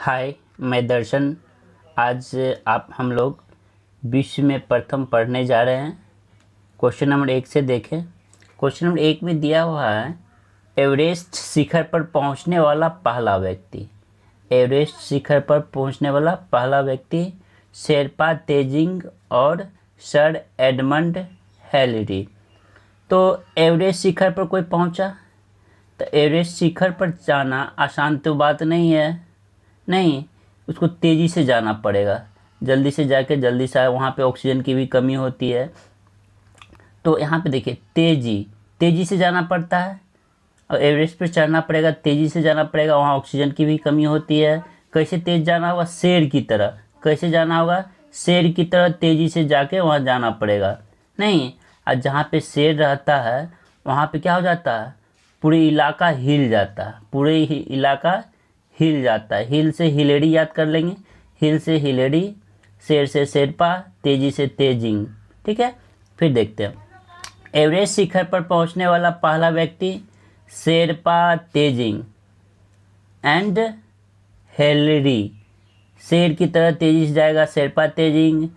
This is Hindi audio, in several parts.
हाय, मैं दर्शन। आज आप हम लोग विश्व में प्रथम पढ़ने जा रहे हैं। क्वेश्चन नंबर 1 से देखें। क्वेश्चन नंबर 1 में दिया हुआ है, एवरेस्ट शिखर पर पहुंचने वाला पहला व्यक्ति। एवरेस्ट शिखर पर पहुंचने वाला पहला व्यक्ति शेरपा तेजिंग और सर एडमंड हिलरी। तो एवरेस्ट शिखर पर कोई पहुंचा, तो एवरेस्ट शिखर पर जाना आसान तो बात नहीं है। नहीं, उसको तेज़ी से जाना पड़ेगा। जल्दी से जाके जल्दी से वहाँ पे ऑक्सीजन की भी कमी होती है। तो यहाँ पे देखिए, तेज़ी से जाना पड़ता है और एवरेस्ट पर चढ़ना पड़ेगा, तेज़ी से जाना पड़ेगा। वहाँ ऑक्सीजन की भी कमी होती है। कैसे तेज़ जाना होगा? शेर की तरह। कैसे जाना होगा? शेर की तरह तेज़ी से जाके वहाँ जाना पड़ेगा। नहीं, और जहाँ पे शेर रहता है वहाँ पे क्या हो जाता है? पूरे इलाका हिल जाता है। पूरे ही इलाका हिल जाता है। हिल से हिलेरी याद कर लेंगे। हिल से हिलेरी, शेर से शेरपा, तेजी से तेजिंग। ठीक है, फिर देखते हैं। एवरेस्ट शिखर पर पहुंचने वाला पहला व्यक्ति शेरपा तेजिंग एंड हिलेरी। शेर की तरह तेजी से जाएगा शेरपा तेजिंग।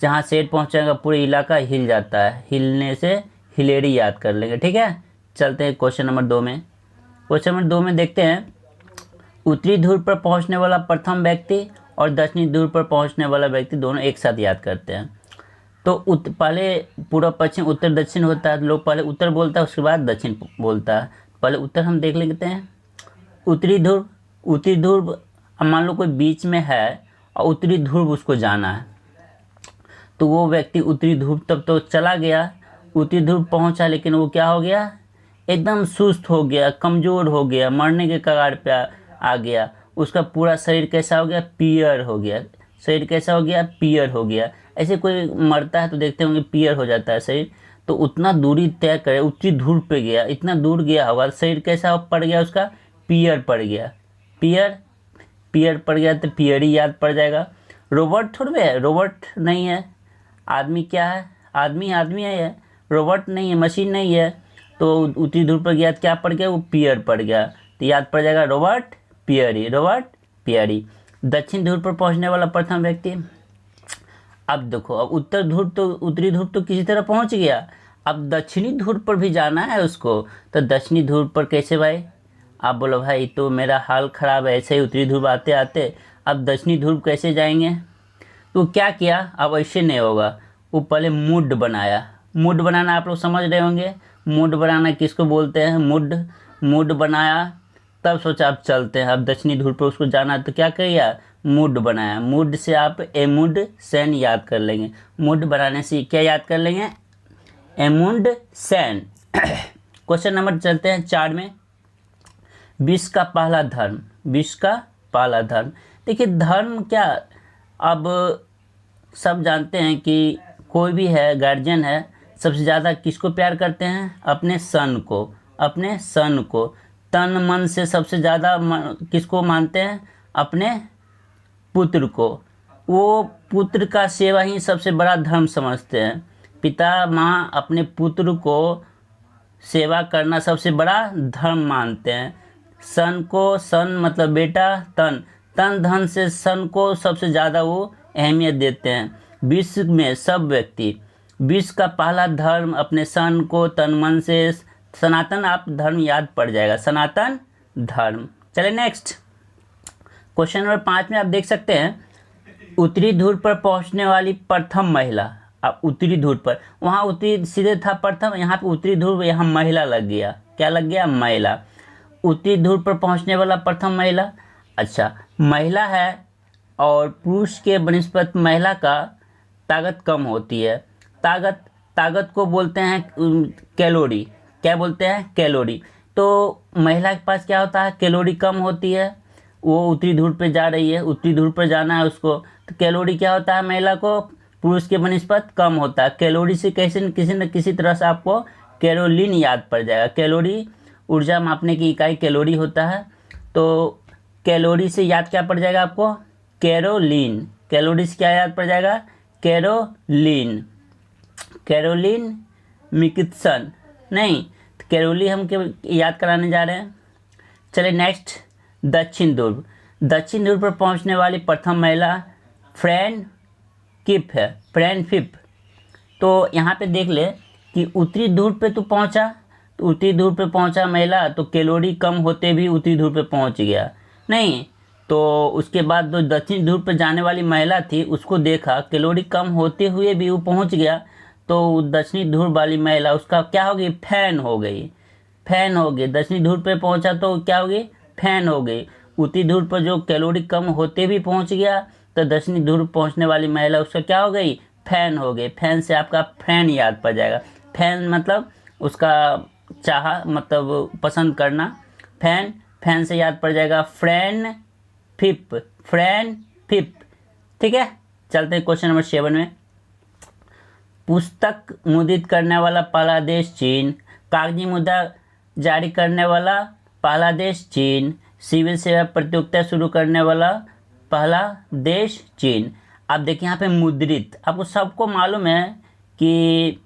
जहाँ शेर पहुंचेगा पूरे इलाका हिल जाता है। हिलने से हिलेरी याद कर लेंगे। ठीक है, चलते हैं क्वेश्चन नंबर 2 में। क्वेश्चन नंबर 2 में देखते हैं, उत्तरी ध्रुव पर पहुंचने वाला प्रथम व्यक्ति और दक्षिणी ध्रुव पर पहुंचने वाला व्यक्ति दोनों एक साथ याद करते हैं। तो पहले पूर्व पश्चिम उत्तर दक्षिण होता है। लोग पहले उत्तर बोलता है, उसके बाद दक्षिण बोलता है। पहले उत्तर हम देख लेते हैं। उत्तरी ध्रुव अब मान लो कोई बीच में है और उत्तरी ध्रुव उसको जाना है, तो वो व्यक्ति उत्तरी ध्रुव तब तो चला गया, उत्तरी ध्रुव पहुंचा, लेकिन वो क्या हो गया? एकदम सुस्त हो गया, कमज़ोर हो गया, मरने के कगार पे आ गया। उसका पूरा शरीर कैसा हो गया? पीयर हो गया। शरीर कैसा हो गया? पीयर हो गया। ऐसे कोई मरता है तो देखते होंगे पीयर हो जाता है शरीर। तो उतना दूरी तय करे, उत्तरी ध्रुव पे गया, इतना दूर गया होगा, शरीर कैसा पड़ गया उसका? पीयर पड़ गया। पीयर पड़ गया तो पीयर ही याद पड़ जाएगा। रोबोट थोड़े है, रोबोट नहीं है। आदमी क्या है? आदमी है ये, रोबोट नहीं है, मशीन नहीं है। तो उत्तरी ध्रुव पर गया तो क्या पड़ गया? वो पीयर पड़ गया। तो याद पड़ जाएगा रोबोट पियरी। दक्षिण ध्रुव पर पहुंचने वाला प्रथम व्यक्ति। अब देखो, अब उत्तरी ध्रुव तो किसी तरह पहुंच गया। अब दक्षिणी ध्रुव पर भी जाना है उसको। तो दक्षिणी ध्रुव पर कैसे भाई? आप बोलो भाई तो मेरा हाल ख़राब है, ऐसे ही उत्तरी ध्रुव आते आते अब दक्षिणी ध्रुव कैसे जाएंगे? तो क्या किया? अब ऐसे नहीं होगा। वो पहले मूड बनाया। मूड बनाना आप लोग समझ रहे होंगे। मूड बनाना किसको बोलते हैं? मूड बनाया, तब सोचा अब चलते हैं, अब दक्षिणी ध्रुव पर उसको जाना है। तो क्या किया? मूड बनाया। मूड से आप एमुंडसेन याद कर लेंगे। मूड बनाने से क्या याद कर लेंगे? एमुंडसेन। क्वेश्चन नंबर चलते हैं 4 में। विश्व का पहला धर्म। देखिए, धर्म क्या, अब सब जानते हैं कि कोई भी है, गार्जियन है, सबसे ज़्यादा किसको प्यार करते हैं? अपने सन को तन मन से सबसे ज़्यादा किसको मानते हैं? अपने पुत्र को। वो पुत्र का सेवा ही सबसे बड़ा धर्म समझते हैं। पिता माँ अपने पुत्र को सेवा करना सबसे बड़ा धर्म मानते हैं। सन मतलब बेटा, तन धन से सन को सबसे ज़्यादा वो अहमियत देते हैं। विश्व में सब व्यक्ति विश्व का पहला धर्म अपने सन को तन मन से, सनातन आप धर्म याद पड़ जाएगा, सनातन धर्म। चले नेक्स्ट। क्वेश्चन नंबर 5 में आप देख सकते हैं, उत्तरी ध्रुव पर पहुंचने वाली प्रथम महिला। अब उत्तरी ध्रुव पर, वहाँ उत्तरी सीधे था प्रथम, यहाँ पे उत्तरी ध्रुव, यहाँ महिला लग गया। क्या लग गया? महिला। उत्तरी ध्रुव पर पहुंचने वाला प्रथम महिला। अच्छा, महिला है और पुरुष के बनिस्पत महिला का ताकत कम होती है। ताकत को बोलते हैं कैलोरी। क्या बोलते हैं? कैलोरी। तो महिला के पास क्या होता है? कैलोरी कम होती है। वो उत्तरी ध्रुव पे जा रही है, उत्तरी ध्रुव पर जाना है उसको, तो कैलोरी क्या होता है? महिला को पुरुष के बनिस्पत कम होता है। कैलोरी से कैसे किसी न किसी तरह से आपको कैरोलीन याद पड़ जाएगा। कैलोरी ऊर्जा मापने की इकाई कैलोरी होता है। तो कैलोरी से याद क्या पड़ जाएगा आपको? कैरोलीन। कैलोरी से क्या याद पड़ जाएगा? कैरोलीन मिकिसन। नहीं, कैरोली हम याद कराने जा रहे हैं। चले नेक्स्ट, दक्षिण ध्रुव। दक्षिण ध्रुव पर पहुंचने वाली प्रथम महिला फ्रैन किप है, फ्रैन फिप। तो यहाँ पे देख ले कि उत्तरी ध्रुव पे तो पहुँचा, तो उत्तरी ध्रुव पे पहुँचा महिला तो कैलोरी कम होते भी उत्तरी ध्रुव पे पहुँच गया नहीं। तो उसके बाद जो दक्षिण ध्रुव पर जाने वाली महिला थी उसको देखा कैलोरी कम होते हुए भी वो पहुँच गया, तो दक्षिणी ध्रुव वाली महिला उसका क्या हो गई, फैन हो गई, फैन हो गई। दक्षिणी ध्रुव पे पहुंचा तो क्या हो गई, फैन हो गई। उत्तरी ध्रुव पर जो कैलोरी कम होते भी पहुंच गया तो दक्षिणी ध्रुव पहुंचने वाली महिला उसका क्या हो गई, फैन हो गई। फैन से आपका फैन याद पड़ जाएगा। फैन मतलब उसका चाह, मतलब पसंद करना, फैन, फैन से याद पड़ जाएगा फ्रैन फिप, फ्रैन फिप। ठीक है, चलते हैं क्वेश्चन नंबर 7 में। पुस्तक मुद्रित करने वाला पहला देश चीन, कागजी मुद्रा जारी करने वाला पहला देश चीन, सिविल सेवा प्रतियोगिता शुरू करने वाला पहला देश चीन। आप देखिए यहाँ पे मुद्रित, आपको सबको मालूम है कि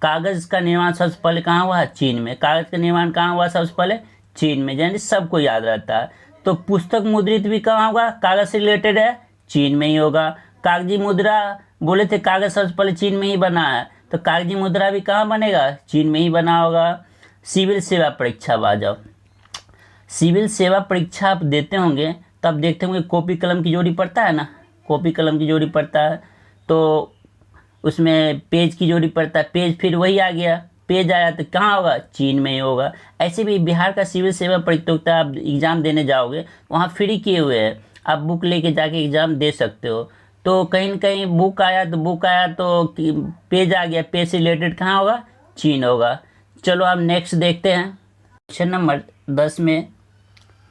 कागज़ का निर्माण सबसे पहले कहाँ हुआ, चीन में। कागज़ का निर्माण कहाँ हुआ सबसे पहले, चीन में, यानी सबको याद रहता है। तो पुस्तक मुद्रित भी कहाँ होगा, कागज़ से रिलेटेड है, चीन में ही होगा। कागजी मुद्रा बोले थे कागज़ सबसे पहले चीन में ही बना है, तो कागजी मुद्रा भी कहाँ बनेगा, चीन में ही बना होगा। सिविल सेवा परीक्षा आ जाओ। सिविल सेवा परीक्षा आप देते होंगे तब देखते होंगे कॉपी कलम की जोड़ी पड़ता है ना, कॉपी कलम की जोड़ी पड़ता है, तो उसमें पेज की जोड़ी पड़ता है, पेज फिर वही आ गया, पेज आया तो कहाँ होगा, चीन में ही होगा। ऐसे भी बिहार का सिविल सेवा प्रतियोगिता आप एग्ज़ाम देने जाओगे वहाँ फ्री किए हुए हैं, आप बुक लेके जाके एग्ज़ाम दे सकते हो। तो कहीं न कहीं बुक आया तो पेज आ गया, पेज से रिलेटेड कहाँ होगा, चीन होगा। चलो अब नेक्स्ट देखते हैं। क्वेश्चन नंबर 10 में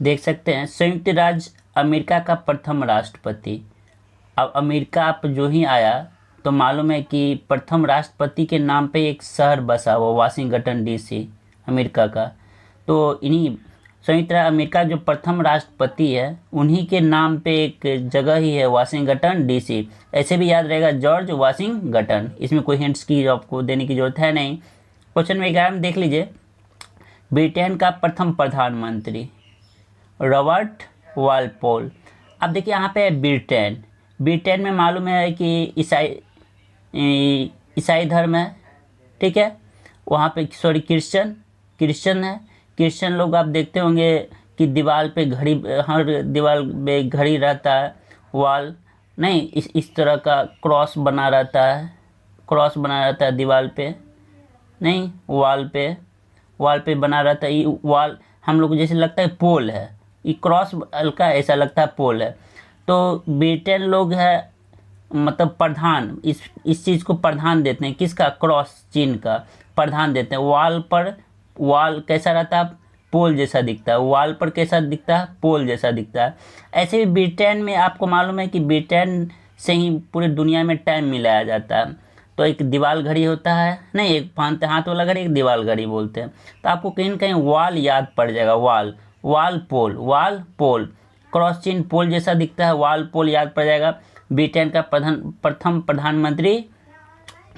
देख सकते हैं, संयुक्त राज्य अमेरिका का प्रथम राष्ट्रपति। अब अमेरिका आप जो ही आया तो मालूम है कि प्रथम राष्ट्रपति के नाम पे एक शहर बसा हुआ, वाशिंगटन डीसी, अमेरिका का। तो इन्हीं संयुक्त राज्य अमेरिका जो प्रथम राष्ट्रपति है उन्हीं के नाम पे एक जगह ही है, वाशिंगटन डीसी। ऐसे भी याद रहेगा, जॉर्ज वाशिंगटन। इसमें कोई हिंट्स की आपको देने की जरूरत है नहीं। क्वेश्चन में 11 में देख लीजिए, ब्रिटेन का प्रथम प्रधानमंत्री रॉबर्ट वालपोल। अब देखिए यहाँ पे ब्रिटेन, ब्रिटेन में मालूम है कि ईसाई धर्म है, ठीक है। वहाँ पे सॉरी क्रिश्चियन है। क्रिश्चियन लोग आप देखते होंगे कि दीवार पे घड़ी, हर दीवार पे घड़ी रहता है, वॉल नहीं, इस तरह का क्रॉस बना रहता है, क्रॉस बना रहता है दीवार पे नहीं, वॉल पे बना रहता है। ये वॉल हम लोग को जैसे लगता है पोल है, ये क्रॉस हल्का ऐसा लगता है पोल है। तो ब्रिटेन लोग है मतलब प्रधान, इस चीज़ को प्रधान देते हैं, किसका, क्रॉस चिन्ह का प्रधान देते हैं। वॉल पर, वॉल कैसा रहता है, पोल जैसा दिखता है, वॉल पर कैसा दिखता है, पोल जैसा दिखता है। ऐसे ही ब्रिटेन में आपको मालूम है कि ब्रिटेन से ही पूरी दुनिया में टाइम मिलाया जाता है। तो एक दीवार घड़ी होता है नहीं, एक फांते हाथ वाला घड़ी, एक दीवार घड़ी बोलते हैं। तो आपको कहीं ना कहीं वॉल याद पड़ जाएगा, वॉल पोल, क्रॉस चिन्ह पोल जैसा दिखता है, वॉल पोल याद पड़ जाएगा। ब्रिटेन का प्रथम प्रधानमंत्री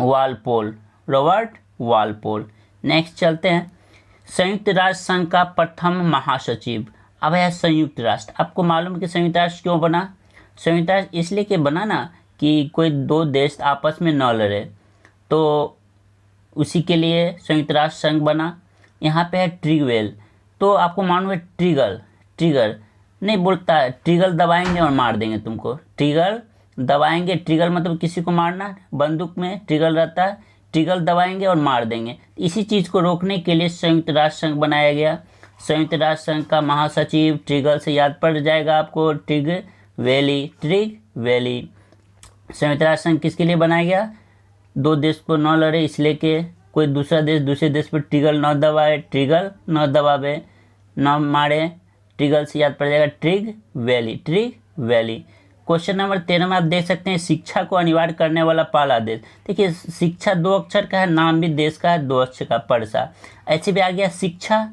वालपोल, रॉबर्ट वालपोल। नेक्स्ट चलते हैं, संयुक्त राष्ट्र संघ का प्रथम महासचिव। अब है संयुक्त राष्ट्र। आपको मालूम है कि संयुक्त राष्ट्र क्यों बना, संयुक्त राष्ट्र इसलिए कि बना ना कि कोई दो देश आपस में न लड़े, तो उसी के लिए संयुक्त राष्ट्र संघ बना। यहाँ पे है ट्रिगवेल, तो आपको मालूम है ट्रिगर नहीं बोलता है, ट्रिगर दबाएंगे और मार देंगे तुमको, ट्रिगर दबाएंगे, ट्रिगर मतलब किसी को मारना, बंदूक में ट्रिगर रहता है, ट्रिगर दबाएंगे और मार देंगे। इसी चीज़ को रोकने के लिए संयुक्त राष्ट्र संघ बनाया गया। संयुक्त राष्ट्र संघ का महासचिव ट्रिगर से याद पड़ जाएगा आपको, ट्रिगवेली। संयुक्त राष्ट्र संघ किसके लिए बनाया गया, दो देश को न लड़े इसलिए कि कोई दूसरा देश दूसरे देश पर ट्रिगर न दबाए, ट्रिगर न दबावे, न मारे, ट्रिगर से याद पड़ जाएगा ट्रिगवेली। क्वेश्चन नंबर 13 में आप देख सकते हैं, शिक्षा को अनिवार्य करने वाला पहला देश। देखिए शिक्षा 2 अक्षर का है, नाम भी देश का है 2 अक्षर का, परसा। ऐसे भी आ गया शिक्षा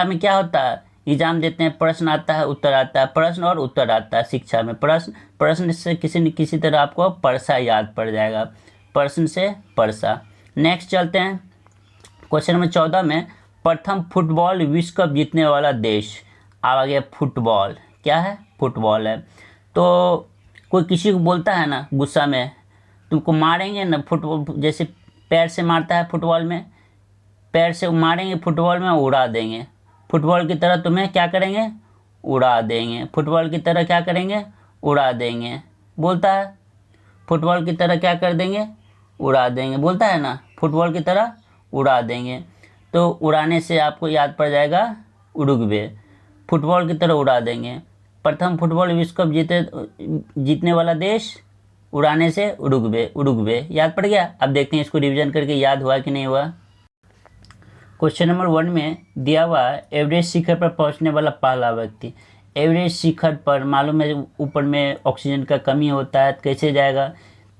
में क्या होता है, एग्जाम देते हैं, प्रश्न आता है उत्तर आता है, प्रश्न और उत्तर आता है। शिक्षा में प्रश्न से किसी न किसी तरह आपको परसा याद पड़ जाएगा, प्रश्न से परसा। नेक्स्ट चलते हैं, क्वेश्चन नंबर 14 में, प्रथम फुटबॉल विश्व कप जीतने वाला देश। अब आ गया फुटबॉल। क्या है? फुटबॉल है। तो कोई किसी को बोलता है ना गुस्सा में, तुमको मारेंगे ना, फुटबॉल जैसे पैर से मारता है फुटबॉल में, पैर से मारेंगे फुटबॉल में, उड़ा देंगे। फुटबॉल की तरह तुम्हें क्या करेंगे? उड़ा देंगे। फुटबॉल की तरह क्या करेंगे? उड़ा देंगे। बोलता है फुटबॉल की तरह क्या कर देंगे? उड़ा देंगे। बोलता है ना फुटबॉल की तरह उड़ा देंगे। तो उड़ाने से आपको याद पड़ जाएगा उरुग्वे। फुटबॉल की तरह उड़ा देंगे। प्रथम फुटबॉल विश्व कप जीतने वाला देश उड़ाने से उरुग्वे। उरुग्वे याद पड़ गया। अब देखते हैं इसको रिवीजन करके याद हुआ कि नहीं हुआ। क्वेश्चन नंबर 1 में दिया हुआ एवरेस्ट शिखर पर पहुंचने वाला पहला व्यक्ति। एवरेस्ट शिखर पर मालूम है ऊपर में ऑक्सीजन का कमी होता है, कैसे जाएगा?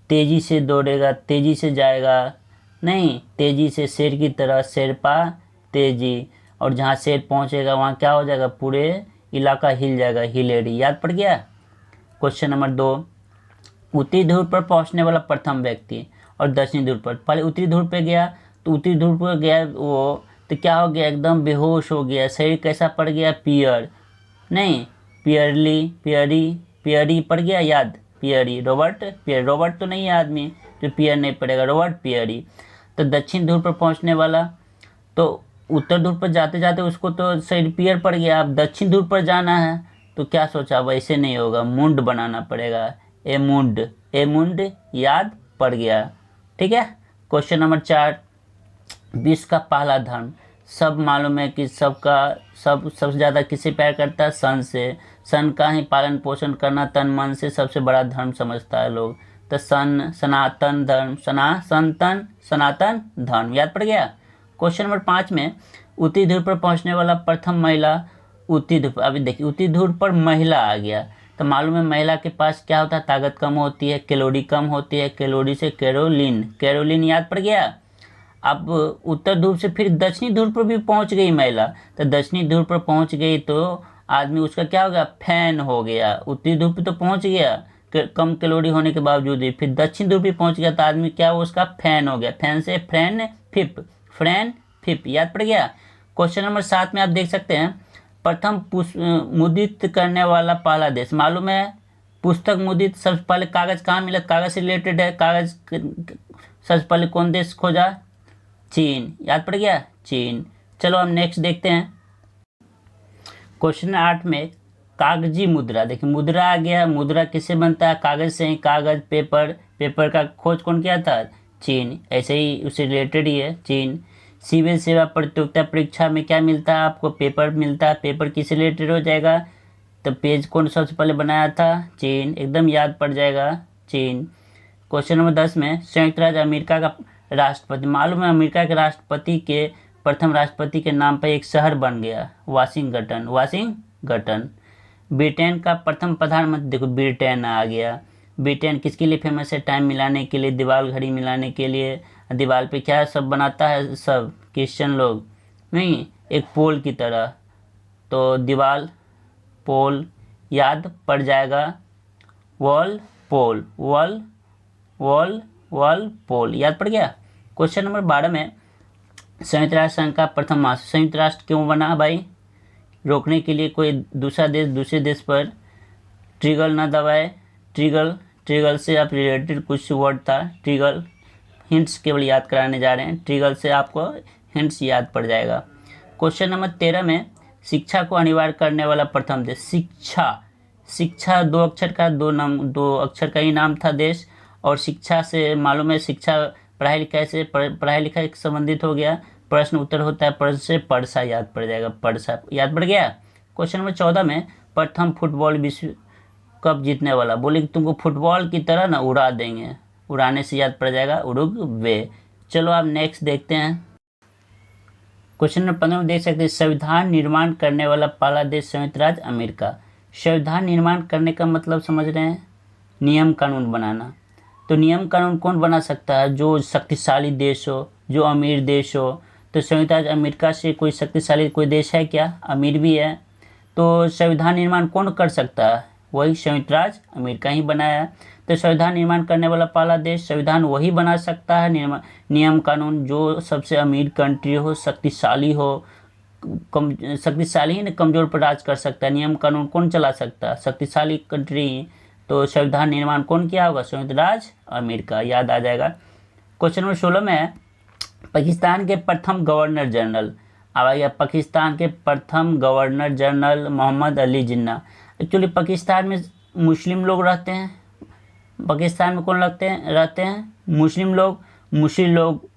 तेज़ी से दौड़ेगा, तेज़ी से जाएगा नहीं, तेज़ी से शेर की तरह, शेरपा तेज़ी। और जहाँ शेर पहुँचेगा वहाँ क्या हो जाएगा? पूरे इलाका हिल जाएगा, हिलेरी। याद पड़ गया। क्वेश्चन नंबर 2, उत्तरी ध्रुव पर पहुँचने वाला प्रथम व्यक्ति और दक्षिणी ध्रुव पर। पहले उत्तरी ध्रुव पे गया तो उत्तरी ध्रुव पर गया वो, तो क्या हो गया? एकदम बेहोश हो गया। शरीर कैसा पड़ गया? पियर नहीं, पियरली, पियरी, पियरी पड़ गया याद। पियरी, रॉबर्ट पियर। रॉबर्ट तो नहीं है आदमी जो पियर नहीं पड़ेगा, रॉबर्ट पियरी। तो दक्षिण ध्रुव पर पहुंचने वाला, तो उत्तर ध्रुव पर जाते जाते उसको तो शरीर पियर पड़ गया। अब दक्षिण ध्रुव पर जाना है तो क्या सोचा? वैसे नहीं होगा, मुंड बनाना पड़ेगा। ए मुंड, ए मुंड याद पड़ गया। ठीक है। क्वेश्चन नंबर 4, विश्व का पहला धर्म। सब मालूम है कि सबसे ज़्यादा किससे प्यार करता है? सन से। सन का ही पालन पोषण करना तन मन से सबसे बड़ा धर्म समझता है लोग। तो सनातन धर्म, सनातन धर्म। याद पड़ गया। क्वेश्चन नंबर 5 में उत्तरी ध्रुव पर पहुंचने वाला प्रथम महिला। उत्तरी ध्रुव, अभी देखिए उत्तरी ध्रुव पर महिला आ गया तो मालूम है महिला के पास क्या होता है? ताकत कम होती है, कैलोरी कम होती है। कैलोरी से कैरोलिन, कैरोलिन याद पड़ गया। अब उत्तर ध्रुव से फिर दक्षिणी ध्रुव पर भी पहुंच गई महिला, तो दक्षिणी ध्रुव पर पहुंच गई तो आदमी उसका क्या हो गया? फैन हो गया। उत्तरी ध्रुव पे तो पहुंच गया कम कैलोरी होने के बावजूद भी, फिर दक्षिण ध्रुव भी पहुंच गया तो आदमी क्या हो? उसका फैन हो गया। फैन से फ्रैन फिप, फ्रैन फिप। याद पड़ गया। क्वेश्चन नंबर 7 में आप देख सकते हैं प्रथम मुद्रित करने वाला पहला देश। मालूम है पुस्तक मुद्रित सबसे पहले कागज कहाँ मिला? कागज से रिलेटेड है। कागज सबसे पहले कौन देश खोजा? चीन। याद पड़ गया, चीन। चलो हम नेक्स्ट देखते हैं। क्वेश्चन 8 में कागजी मुद्रा। देखिए मुद्रा आ गया। मुद्रा किससे बनता है? कागज से ही। कागज, पेपर। पेपर का खोज कौन किया था? चीन। ऐसे ही उससे रिलेटेड ही है, चीन। सिविल सेवा प्रतियोगिता परीक्षा में क्या मिलता है आपको? पेपर मिलता है। पेपर किससे रिलेटेड हो जाएगा? तो पेज कौन सबसे पहले बनाया था? चीन। एकदम याद पड़ जाएगा, चीन। क्वेश्चन नंबर 10 में संयुक्त राज्य अमेरिका का राष्ट्रपति। मालूम है अमेरिका के राष्ट्रपति के प्रथम राष्ट्रपति के नाम पर एक शहर बन गया, वाशिंगटन। वाशिंगटन। ब्रिटेन का प्रथम प्रधानमंत्री, देखो ब्रिटेन आ गया। ब्रिटेन किसके लिए फेमस है? टाइम मिलाने के लिए, दीवार घड़ी मिलाने के लिए। दीवार पे क्या सब बनाता है? सब क्रिश्चियन लोग नहीं, एक पोल की तरह। तो दीवार, पोल याद पड़ जाएगा। वॉल पोल, वॉल पोल याद पड़ गया। क्वेश्चन नंबर 12 में संयुक्त राष्ट्र संघ का प्रथम महासचिव। संयुक्त राष्ट्र क्यों बना भाई? रोकने के लिए कोई दूसरा देश दूसरे देश पर ट्रिगल ना दबाए। ट्रिगल से आप रिलेटेड कुछ वर्ड था, ट्रिगल। हिंट्स केवल याद कराने जा रहे हैं। ट्रिगल से आपको हिंट्स याद पड़ जाएगा। क्वेश्चन नंबर 13 में शिक्षा को अनिवार्य करने वाला प्रथम देश। शिक्षा दो अक्षर का ही नाम था देश। और शिक्षा से मालूम है शिक्षा पढ़ाई लिखाई से, पढ़ाई लिखाई से संबंधित हो गया। प्रश्न उत्तर होता है प्रश्न से, परसा याद पड़ जाएगा, परसा याद पड़ गया। क्वेश्चन नंबर 14 में प्रथम फुटबॉल विश्व कप जीतने वाला। बोले कि तुमको फुटबॉल की तरह ना उड़ा देंगे। उड़ाने से याद पड़ जाएगा उरुग्वे। चलो आप नेक्स्ट देखते हैं। क्वेश्चन नंबर 15 में देख सकते हैं संविधान निर्माण करने वाला पहला देश संयुक्त राज्य अमेरिका। संविधान निर्माण करने का मतलब समझ रहे हैं? नियम कानून बनाना। तो नियम कानून कौन बना सकता है? जो शक्तिशाली देश हो, जो अमीर देश हो। तो संयुक्त राज्य अमेरिका से कोई शक्तिशाली कोई देश है क्या? अमीर भी है। तो संविधान निर्माण कौन कर सकता है? वही संयुक्त राज्य अमेरिका ही बनाया है। तो संविधान निर्माण करने वाला पहला देश, संविधान वही बना सकता है। नियम कानून जो सबसे अमीर कंट्री हो, शक्तिशाली हो, शक्तिशाली ही ना कमजोर पर राज कर सकता है। नियम कानून कौन चला सकता है? शक्तिशाली कंट्री। तो संविधान निर्माण कौन किया होगा? संयुक्त राज्य अमेरिका, याद आ जाएगा। क्वेश्चन नंबर 16 में है पाकिस्तान के प्रथम गवर्नर जनरल। अब आ गया पाकिस्तान के प्रथम governor general Mohammad Ali Jinnah. Actually Pakistan में मुस्लिम लोग रहते हैं। पाकिस्तान में कौन रहते हैं? मुस्लिम लोग। मुस्लिम लोग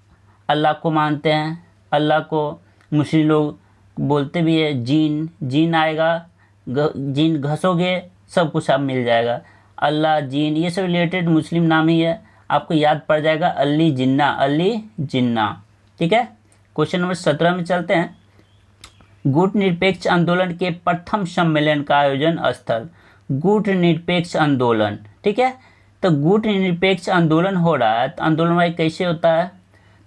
अल्लाह को मानते हैं। अल्लाह को मुस्लिम लोग बोलते भी है जीन। जीन आएगा, जीन घसोगे सब कुछ आप मिल जाएगा। अल्लाह, जीन, ये सब रिलेटेड मुस्लिम नाम ही है, आपको याद पड़ जाएगा अली जिन्ना। अली जिन्ना, ठीक है। क्वेश्चन नंबर 17 में चलते हैं। गुट निरपेक्ष आंदोलन के प्रथम सम्मेलन का आयोजन स्थल। गुट निरपेक्ष आंदोलन, ठीक है। तो गुट निरपेक्ष आंदोलन हो रहा है, तो आंदोलन भाई कैसे होता है?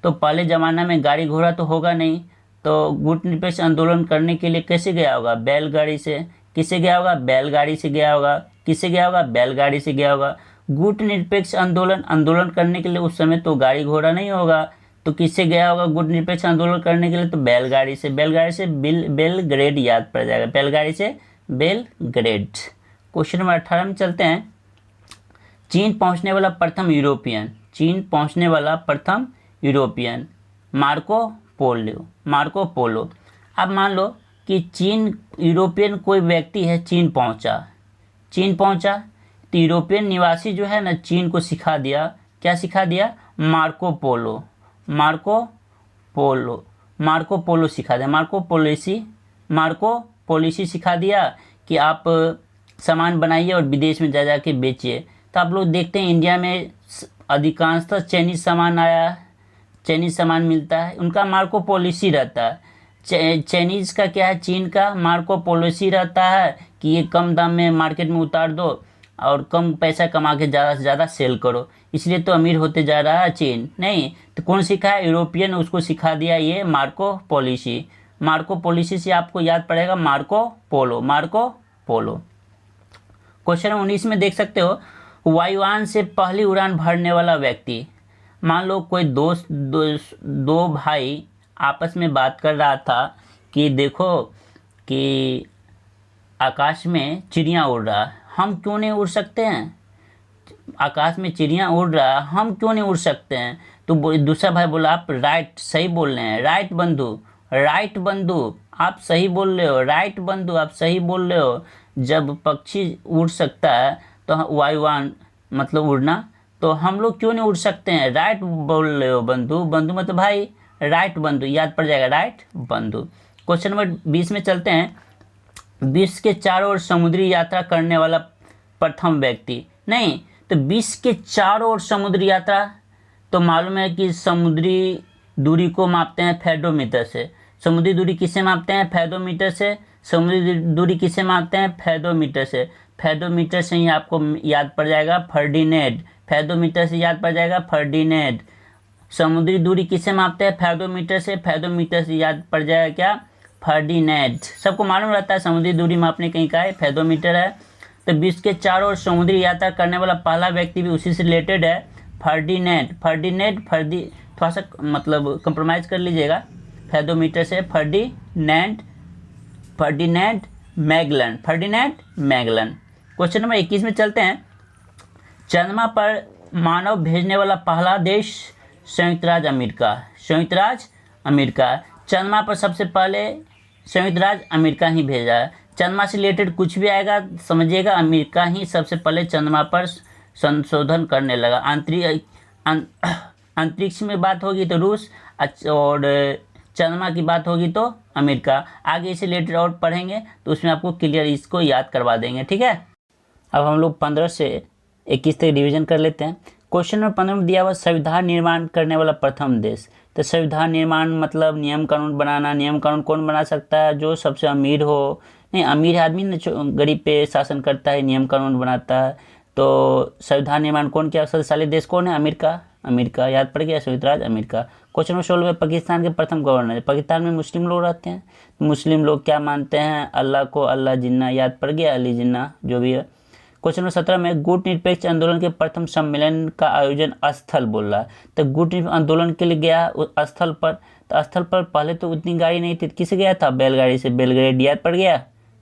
तो पहले ज़माना में गाड़ी घोड़ा तो होगा नहीं, तो गुट निरपेक्ष आंदोलन करने के लिए कैसे गया होगा? बैलगाड़ी से। किससे गया होगा? बैलगाड़ी से गया होगा। किससे गया होगा? बैलगाड़ी से गया होगा। गुट निरपेक्ष आंदोलन करने के लिए उस समय तो गाड़ी घोड़ा नहीं होगा, तो किससे गया होगा गुट निरपेक्ष आंदोलन करने के लिए? तो बैलगाड़ी से। बैलगाड़ी से बेलग्रेड याद पड़ जाएगा। बैलगाड़ी से बेलग्रेड। क्वेश्चन नंबर 18 में चलते हैं। चीन पहुंचने वाला प्रथम यूरोपियन। चीन पहुंचने वाला प्रथम European Marco Polo. Marco Polo. अब मान लो कि चीन, यूरोपियन कोई व्यक्ति है, चीन पहुंचा, तो यूरोपियन निवासी जो है ना चीन को सिखा दिया। क्या सिखा दिया? Marco Polo. मार्को पोलो सिखा दिया। मार्को पॉलिसी सिखा दिया कि आप सामान बनाइए और विदेश में जा के बेचिए। तो आप लोग देखते हैं इंडिया में अधिकांशतः चाइनीज़ सामान आया, चाइनीज़ सामान मिलता है, उनका मार्को पॉलिसी रहता है। चाइनीज़ का क्या है? चीन का मार्को पॉलिसी रहता है कि ये कम दाम में मार्केट में उतार दो और कम पैसा कमा के ज़्यादा से ज़्यादा सेल करो, इसलिए तो अमीर होते जा रहा है चीन। नहीं, तो कौन सिखा है? यूरोपियन, उसको सिखा दिया ये मार्को पॉलिसी। मार्को पॉलिसी से आपको याद पड़ेगा मार्को पोलो। क्वेश्चन 19 में देख सकते हो, वायुयान से पहली उड़ान भरने वाला व्यक्ति। मान लो कोई दो भाई आपस में बात कर रहा था कि देखो कि आकाश में चिड़िया उड़ रहा है, हम क्यों नहीं उड़ सकते हैं? आकाश में चिड़िया उड़ रहा है, हम क्यों नहीं उड़ सकते हैं? तो दूसरा भाई बोला आप राइट, सही बोल रहे हैं, राइट बंधु आप सही बोल रहे हो, राइट बंधु आप सही बोल रहे हो। जब पक्षी उड़ सकता है तो वायुयान मतलब उड़ना, तो हम लोग क्यों नहीं उड़ सकते हैं? राइट बोल रहे हो बंधु। बंधु मतलब भाई, राइट बंधु, याद पड़ जाएगा राइट बंधु। क्वेश्चन नंबर 20 में चलते हैं। विश्व के चारों ओर समुद्री यात्रा करने वाला प्रथम व्यक्ति। नहीं, तो विश्व के चारों ओर समुद्री यात्रा, तो मालूम है कि समुद्री दूरी को मापते हैं फेडोमीटर से। समुद्री दूरी किससे मापते हैं? फेडोमीटर से। समुद्री दूरी किससे मापते हैं? फेडोमीटर से। फेडोमीटर से ही आपको याद पड़ जाएगा फर्डिनेंड। फेडोमीटर से याद पड़ जाएगा फर्डिनेंड। समुद्री दूरी किससे मापते हैं? फेडोमीटर से। फेडोमीटर से याद पड़ जाएगा क्या? फर्डिनेंड। सबको मालूम रहता है समुद्री दूरी मापने कहीं का है, फेडोमीटर है। तो विश्व के चारों ओर समुद्री यात्रा करने वाला पहला व्यक्ति भी उसी से रिलेटेड है, फर्डिनेंड। थोड़ा सा मतलब कंप्रोमाइज़ कर लीजिएगा फेडोमीटर से। Ferdinand Magellan. क्वेश्चन नंबर 21 में चलते हैं। चंद्रमा पर मानव भेजने वाला पहला देश संयुक्त राज्य अमेरिका। चंद्रमा पर सबसे पहले संयुक्त राज्य अमेरिका ही भेजा है। चंद्रमा से रिलेटेड कुछ भी आएगा समझिएगा, अमेरिका ही सबसे पहले चंद्रमा पर संशोधन करने लगा। अंतरिक्ष में बात होगी तो रूस, और चंद्रमा की बात होगी तो अमेरिका। आगे इसे रिलेटेड और पढ़ेंगे तो उसमें आपको क्लियर इसको याद करवा देंगे, ठीक है। अब हम लोग 15 से 21 तक रिवीजन कर लेते हैं। क्वेश्चन नंबर 15 में दिया हुआ संविधान निर्माण करने वाला प्रथम देश। तो संविधान निर्माण मतलब नियम कानून बनाना। नियम कानून कौन बना सकता है? जो सबसे अमीर हो। नहीं, अमीर आदमी ने गरीब पे शासन करता है, नियम कानून बनाता है। तो संविधान निर्माण कौन किया? शक्तिशाली देश कौन है? अमेरिका, याद पड़ गया, संयुक्त राज्य अमेरिका। क्वेश्चन नंबर 16 में पाकिस्तान के प्रथम गवर्नर। पाकिस्तान में मुस्लिम लोग रहते हैं, मुस्लिम लोग क्या मानते हैं? अल्लाह को। अल्लाह जिन्ना, याद पड़ गया, अली जिन्ना जो भी है। क्वेश्चन नंबर 17 में गुट निरपेक्ष आंदोलन के प्रथम सम्मेलन का आयोजन स्थल बोल रहा है। तो गुट आंदोलन के लिए गया स्थल पर, स्थल पर पहले तो उतनी गाड़ी नहीं थी, किससे गया था? बैलगाड़ी से। बैलगाड़ी याद पड़ गया।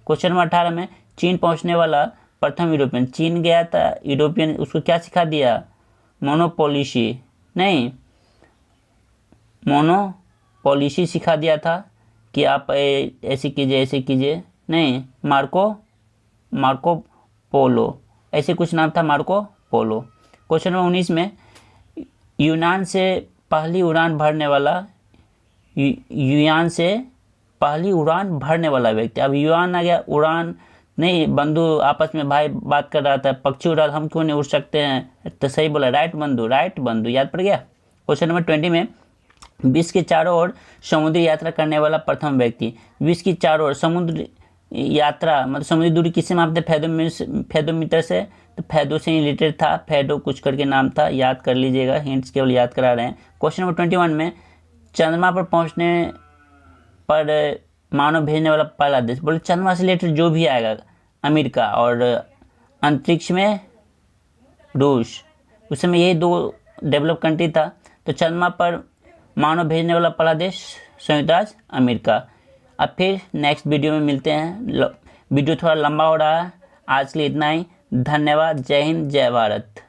क्वेश्चन नंबर 18 में चीन पहुंचने वाला प्रथम यूरोपियन, चीन गया था यूरोपियन, उसको क्या सिखा दिया? मोनोपॉलिसी नहीं, मोनोपॉलिसी सिखा दिया था कि आप ऐसे कीजिए ऐसे कीजिए, नहीं, मार्को पोलो, ऐसे कुछ नाम था, मार्को पोलो। क्वेश्चन नंबर 19 में यूनान से पहली उड़ान भरने वाला, यूनान से पहली उड़ान भरने वाला व्यक्ति। अब यूनान आ गया, उड़ान नहीं, बंधु आपस में भाई बात कर रहा था, पक्षी उड़ा, हम क्यों नहीं उड़ सकते हैं? तो सही बोला, राइट बंधु, याद पड़ गया। क्वेश्चन नंबर 20 में विश्व के चारों ओर समुद्री यात्रा करने वाला प्रथम व्यक्ति। विश्व की चारों ओर समुद्र यात्रा मतलब समुद्री दूरी किससे मापते? फेदोमीटर से। तो फेदो से रिलेटेड था, फेदो कुछ करके नाम था, याद कर लीजिएगा, हिंट्स केवल याद करा रहे हैं। क्वेश्चन नंबर 21 में चंद्रमा पर पहुंचने पर मानव भेजने वाला पहला देश। बोले चंद्रमा से रिलेटेड जो भी आएगा, अमेरिका, और अंतरिक्ष में रूस, उस समय यही दो डेवलप कंट्री था। तो चंद्रमा पर मानव भेजने वाला पहला देश संयुक्त राज्य अमेरिका। अब फिर नेक्स्ट वीडियो में मिलते हैं। वीडियो थोड़ा लंबा हो रहा है, आज के लिए इतना ही। धन्यवाद। जय हिंद, जय भारत।